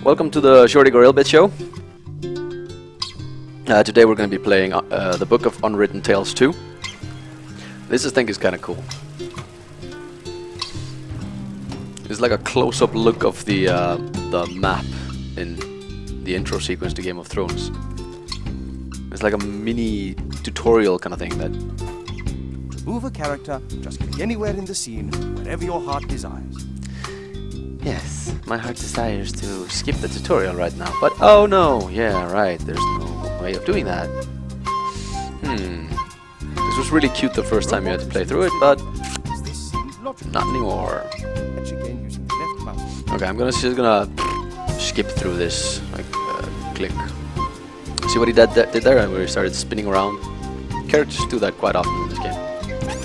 Welcome to the Shorty Gorilla Bit Show. Today we're going to be playing the Book of Unwritten Tales 2. This I think is kind of cool. It's like a close-up look of the map in the intro sequence to Game of Thrones. It's like a mini tutorial kind of thing that... Move a character, just click anywhere in the scene, wherever your heart desires. Yes, my heart desires to skip the tutorial right now, but oh no, yeah, right, there's no way of doing that. This was really cute the first time you had to play through it, but not anymore. Okay, I'm just gonna skip through this, like, click. See what he did there, where he started spinning around? Characters do that quite often in this game.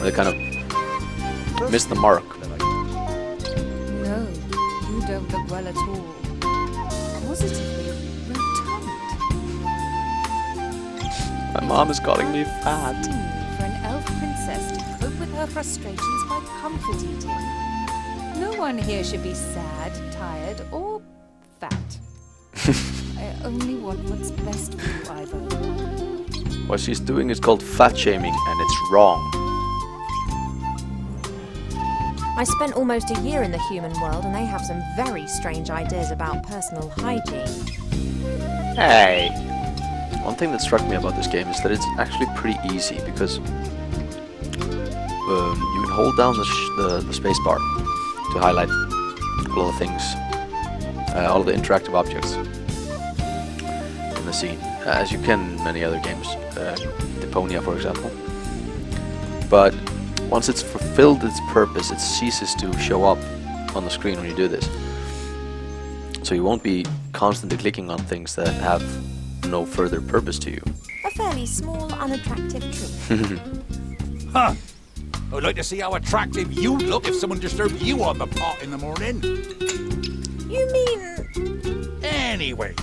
They kind of miss the mark. No, you don't look well at all. Positively rotund. My mom is calling me fat. For an elf princess to cope with her frustrations by comfort eating. No one here should be sad, tired, or fat. I only want what's best for you, Ivor. What she's doing is called fat shaming, and it's wrong. I spent almost a year in the human world and they have some very strange ideas about personal hygiene. Hey! One thing that struck me about this game is that it's actually pretty easy because you can hold down the space bar to highlight all of the things, all of the interactive objects in the scene, as you can in many other games, Deponia for example. But once it's fulfilled its purpose, it ceases to show up on the screen when you do this. So you won't be constantly clicking on things that have no further purpose to you. A fairly small, unattractive truth. Huh! I'd like to see how attractive you'd look if someone disturbed you on the pot in the morning. You mean... Anyway,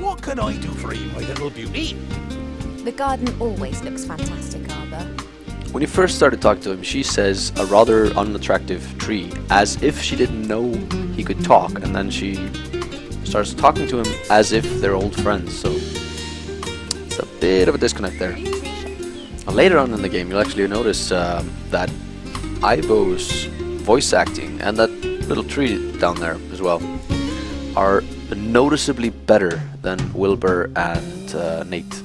what can I do for you, my little beauty? The garden always looks fantastic, Arbor. When you first started talking to him, she says a rather unattractive tree, as if she didn't know he could talk, and then she starts talking to him as if they're old friends, so it's a bit of a disconnect there. Later on in the game, you'll actually notice that Ivo's voice acting and that little tree down there as well are noticeably better than Wilbur and Nate.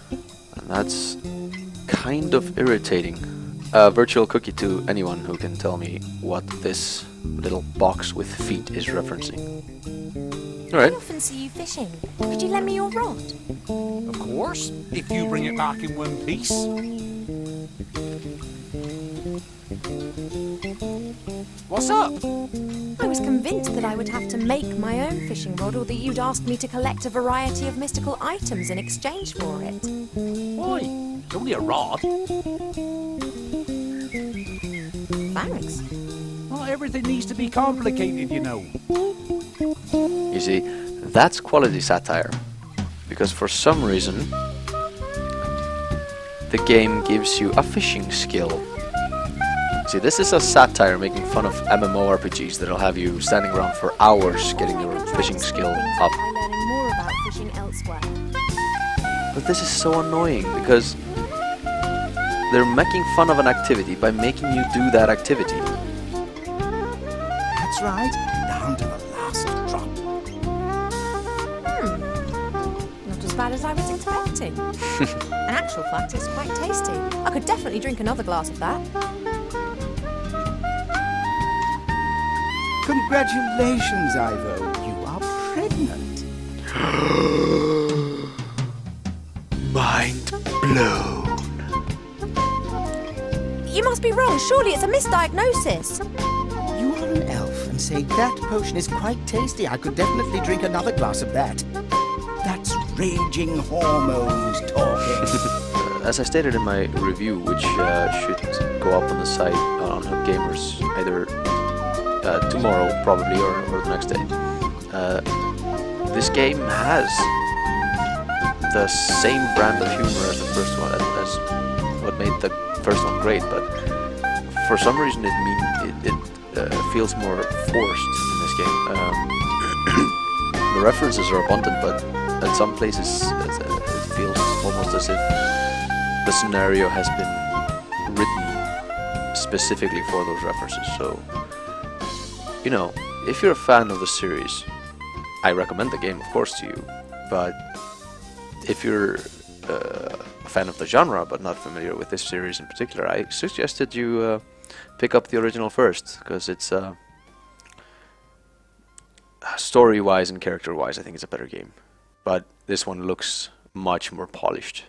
And that's kind of irritating. Virtual cookie to anyone who can tell me what this little box with feet is referencing. Alright. I often see you fishing. Could you lend me your rod? Of course, if you bring it back in one piece. What's up? I was convinced that I would have to make my own fishing rod or that you'd ask me to collect a variety of mystical items in exchange for it. Why? It's only a rod. Thanks. Not everything needs to be complicated, you know. You see, that's quality satire. Because for some reason, the game gives you a fishing skill. See, this is a satire making fun of MMORPGs that'll have you standing around for hours getting your fishing skill up. By learning more about fishing elsewhere. But this is so annoying because they're making fun of an activity by making you do that activity. That's right, down to the last drop. Not as bad as I was expecting. In actual fact, it's quite tasty. I could definitely drink another glass of that. Congratulations, Ivo. You are pregnant. Mind blown. You must be wrong. Surely it's a misdiagnosis. You are an elf and say that potion is quite tasty. I could definitely drink another glass of that. That's raging hormones talking. As I stated in my review, which should go up on the site on Hub Gamers either tomorrow probably or the next day, this game has the same brand of humor as the first one, as what made the first one great, but for some reason it feels more forced in this game. the references are abundant, but at some places it feels almost as if the scenario has been written specifically for those references. So, you know, if you're a fan of the series, I recommend the game, of course, to you. But if you're a fan of the genre but not familiar with this series in particular, I suggested you pick up the original first, because it's story-wise and character-wise, I think it's a better game. But this one looks much more polished.